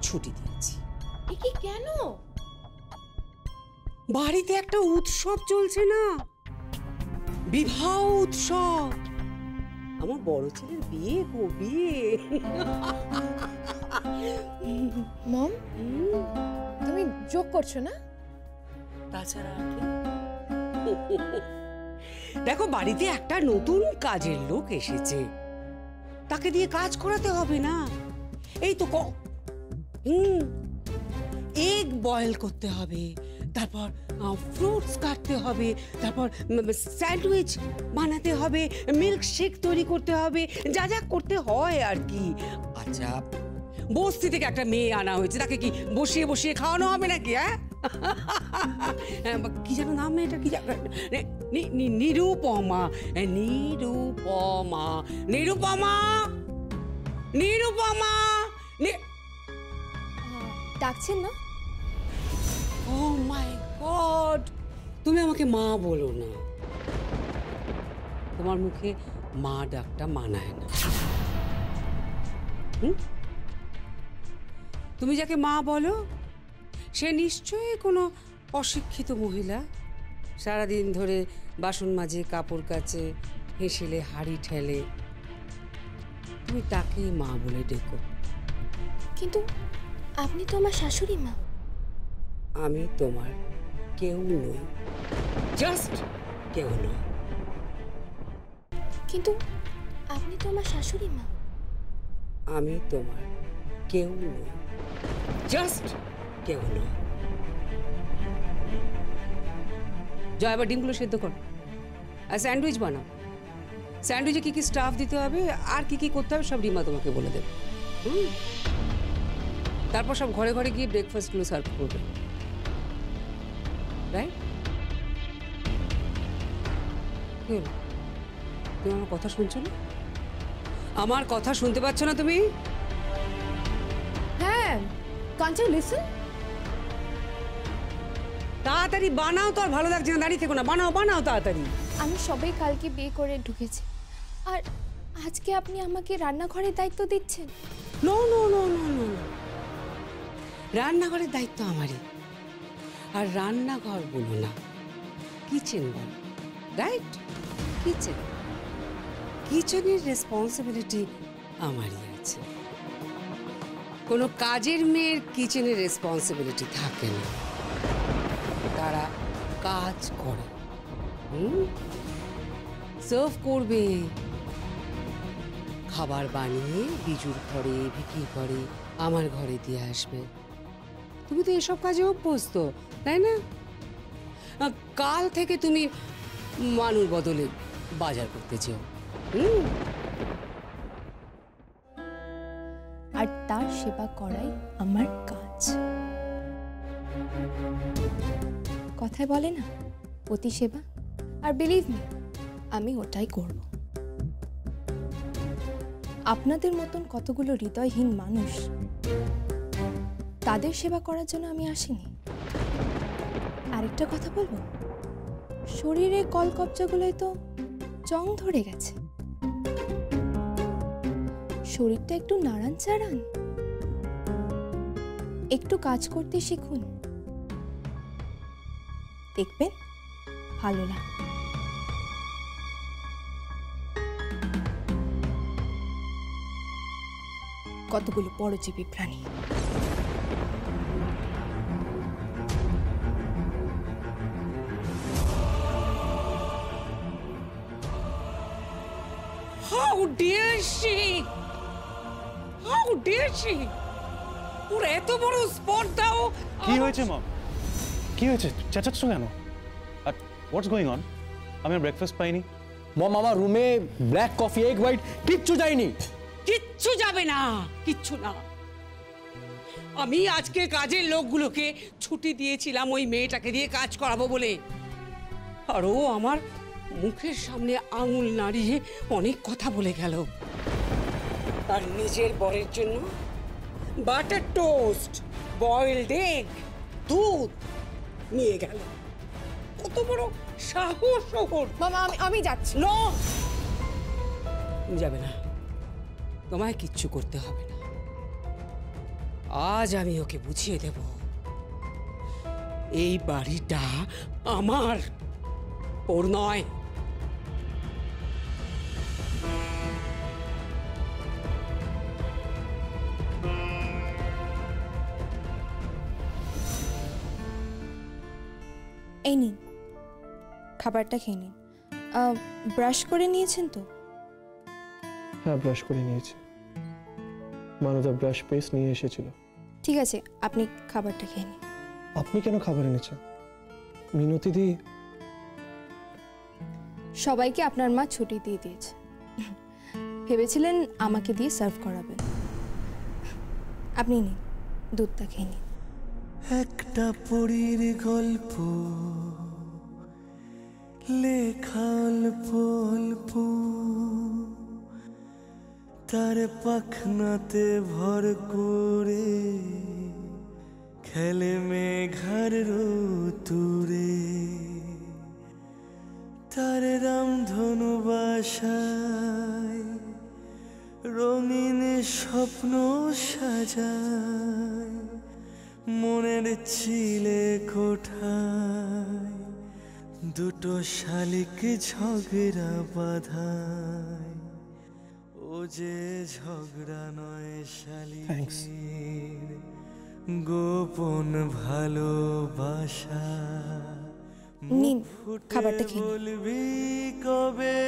ছুটি দিয়েছি। কি কেন? বাড়িতে একটা উৎসব চলছে না, বিবাহ উৎসব। আমার বড় ছেলের বিয়ে গো, বিয়ে। মম, তুমি জোক করছো না? তাছাড়া কি? দেখো, বাড়িতে একটা নতুন কাজের লোক এসেছে, তাকে দিয়ে কাজ করাতে হবে না? এই তো এগ বয়েল করতে হবে, তারপর ফ্রুটস কাটতে হবে, তারপর স্যান্ডউইচ বানাতে হবে, মিল্কশেক তৈরি করতে হবে, যা যা করতে হয় আর কি। আচ্ছা, বস্তি থেকে একটা মেয়ে আনা হয়েছে, তাকে কি বসিয়ে বসিয়ে খাওয়ানো হবে নাকি? হ্যাঁ, কি যেন নাম মেয়েটা, কি নিরুপমা। নিরুপমা, নিরুপমা, নিরুপমা। ডাকছেন না? ও মাই গড, তুমি আমাকে মা বলো না, তোমার মুখে মা ডাকটা মানায় না। তুমি যাকে মা বলো সে নিশ্চয়ই কোনো অশিক্ষিত মহিলা, সারাদিন ধরে বাসন মাজে, কাপড় কাচে, হেসেলে হাড়ি ঠেলে। তুমি তাকেই মা বলে ডেকো। কিন্তু আপনি তো আমার শাশুড়ি মা। আমি তোমার কেউ নই, জাস্ট কেউ নই। কিন্তু আপনি তো আমার শাশুড়ি মা। আমি তোমার কেউ নই, জাস্ট কেউ নই। জয়, এবার ডিমগুলো সেদ্ধ কর আর স্যান্ডউইচ বানাও। স্যান্ডউইচে কি কি স্টাফ দিতে হবে আর কি কি করতে হবে সব রিমা তোমাকে বলে দেবে। তারপর সব ঘরে ঘরে গিয়ে ব্রেকফাস্টগুলো সার্ভ করবে, রাইট? তুমি আমার কথা শুনছো না? আমার কথা শুনতে পাচ্ছ না তুমি? হ্যাঁ, কাঞ্চা লিসন। তাড়াতাড়ি বানাও, তো আর ভালো লাগছে না, দাঁড়িয়ে থেকো না, বানাও বানাও তাড়াতাড়ি। আমি সবাই কালকে বিয়ে করে ঢুকেছি, আর আজকে আপনি আমাকে রান্নাঘরের দায়িত্ব দিচ্ছেন? No no no no no, রান্নাঘরের দায়িত্ব আমারই। আর রান্নাঘর বলো না, কিচেন বল, রাইট? কিচেন, কিচেনের রেসপন্সিবিলিটি আমারই আছে। কোনো কাজের মেয়ের কিচেনের রেসপন্সিবিলিটি থাকে না, তারা কাজ করে, সার্ভ করবে, খাবার বানিয়ে বিজুর ঘরে, ভিকি ঘরে, আমার ঘরে দিয়ে আসবে। তুমি তো এসব কাজে অভ্যস্ত, তাই না? কাল থেকে তুমি মানুর বদলে বাজার করতে চাও, আর তার সেবা করাই আমার কাজ। কথায় বলে না, পতি সেবা, আর বিলিভ মি, আমি ওটাই করব। আপনাদের মতন কতগুলো হৃদয়হীন মানুষ, তাদের সেবা করার জন্য আমি আসিনি। আরেকটা কথা বলবো, শরীরে কলকবজাগুলোই তো জং ধরে গেছে, শরীরটা একটু নাড়ান চাড়ান, একটু কাজ করতে শিখুন, দেখবেন ভালো লাগে। কতগুলো পরজীবী প্রাণী। How dare she? How dare she? ওর এত বড় স্পর্ধাও। কি হয়েছে মম? কি হয়েছে? চেঁচাচ্ছ কেন? আর হোয়াটস গোয়িং অন? আমি ব্রেকফাস্ট পাইনি। মম, আমার রুমে ব্ল্যাক কফি, এগ হোয়াইট কিচ্ছু যায়নি। কিচ্ছু যাবে না, কিচ্ছু না। আমি আজকে কাজের লোকগুলোকে ছুটি দিয়েছিলাম ওই মেয়েটাকে দিয়ে কাজ করাবো বলে, আর ও আমার মুখের সামনে আঙুল নাড়িয়ে অনেক কথা বলে গেল। আর নিজের বরের জন্য বাটার টোস্ট, বয়েলড এগ, দুধ নিয়ে গেল। কত বড় সাহস ওর! মামা, আমি যাচ্ছি। নো, তুমি যাবে না, তোমায় কিচ্ছু করতে হবে না। আজ আমি ওকে বুঝিয়ে দেব এই বাড়িটা আমার, ওর নয়। এই নিন, খাবারটা খেয়ে নিন। ব্রাশ করে নিয়েছেন তো? হ্যাঁ, ব্রাশ করে নিয়েছি। মানদা ব্রাশ পেস্ট নিয়ে এসেছিল। ঠিক আছে, আপনি খাবারটা খেয়ে নিন। আপনি কেন খাবার এনেছেন? মিনতি দি সবাইকে আপনার মা ছুটি দিয়ে দিয়েছে। ভেবেছিলেন আমাকে দিয়ে সার্ভ করাবেন। আপনি নিন, দুধটা খেয়ে নিন। একটা পরীর গল্প লেখা অল্প অল্প, তার পাখনাতে ভর করে খেলে মেঘার রতুরে, তার রামধনু বাসায় রঙিন স্বপ্ন সাজায়, মনের ছিলে কোঠায় দুটো শালিক ঝগড়া বাধায়, ও যে ঝগড়া নয় শালিকের গোপন ভালোবাসা। নিন, খাবারটা খেয়ে নিন। বলবি কবে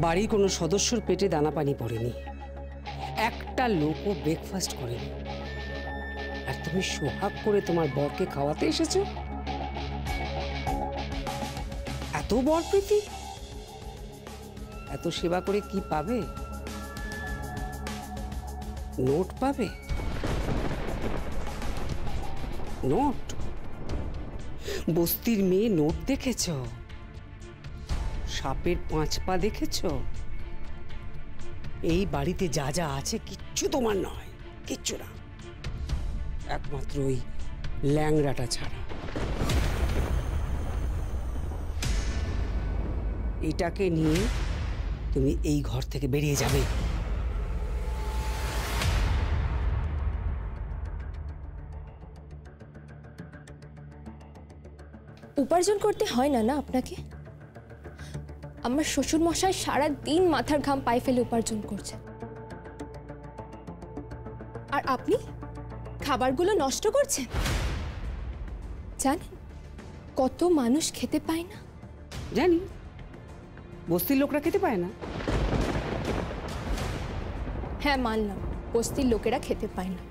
বাড়ির কোনো সদস্যর পেটে দানা পানি পড়েনি, একটা লোকও ব্রেকফাস্ট করেনি, আর তুমি সোহাগ করে তোমার বরকে খাওয়াতে এসেছো। এত বরপ্রীতি, এত সেবা করে কি পাবে? নোট পাবে? নোট? বস্তির মেয়ে নোট দেখেছ? সাপের 5 পা দেখেছ? এই বাড়িতে যা যা আছে কিচ্ছু তোমার নয়, কিচ্ছু না, একমাত্র ওই ল্যাংড়াটা ছাড়া। এটাকে নিয়ে তুমি এই ঘর থেকে বেরিয়ে যাবে। উপার্জন করতে হয় না আপনাকে? আমার শ্বশুর মশাই সারা দিন মাথার ঘাম পায়ে ফেলে উপার্জন করছে, আর আপনি খাবারগুলো নষ্ট করছেন। জানেন কত মানুষ খেতে পায় না? জানি, বস্তির লোকরা খেতে পায় না। হ্যাঁ, মানলাম বস্তির লোকেরা খেতে পায় না,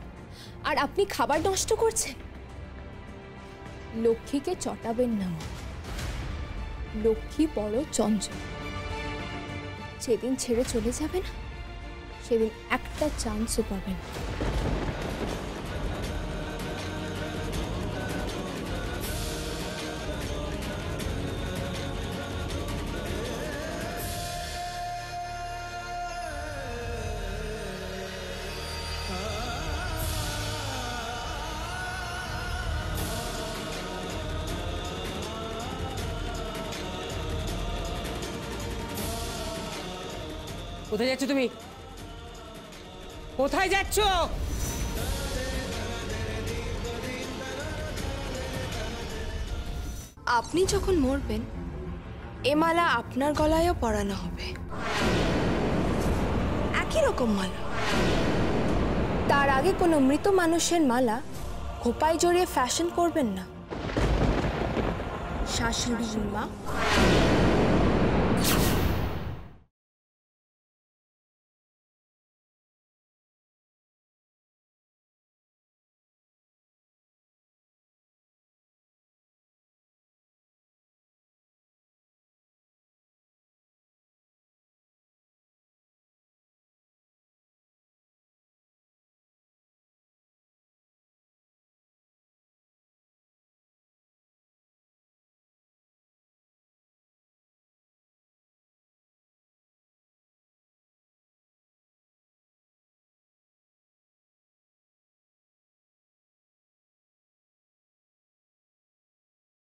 আর আপনি খাবার নষ্ট করছেন। লক্ষ্মীকে চটাবেন না মা, লক্ষ্মী বড় চঞ্চল। যেদিন ছেড়ে চলে যাবে না, সেদিন একটা চান্সও পাবেন। কোথায় যাচ্ছ তুমি? কোথায় যাচ্ছ? আপনি যখন মরবেন, এ মালা আপনার গলায়ও পরানো হবে, একই রকম মালা। তার আগে কোনো মৃত মানুষের মালা খোপায় জড়িয়ে ফ্যাশন করবেন না, শাশুড়ি মা।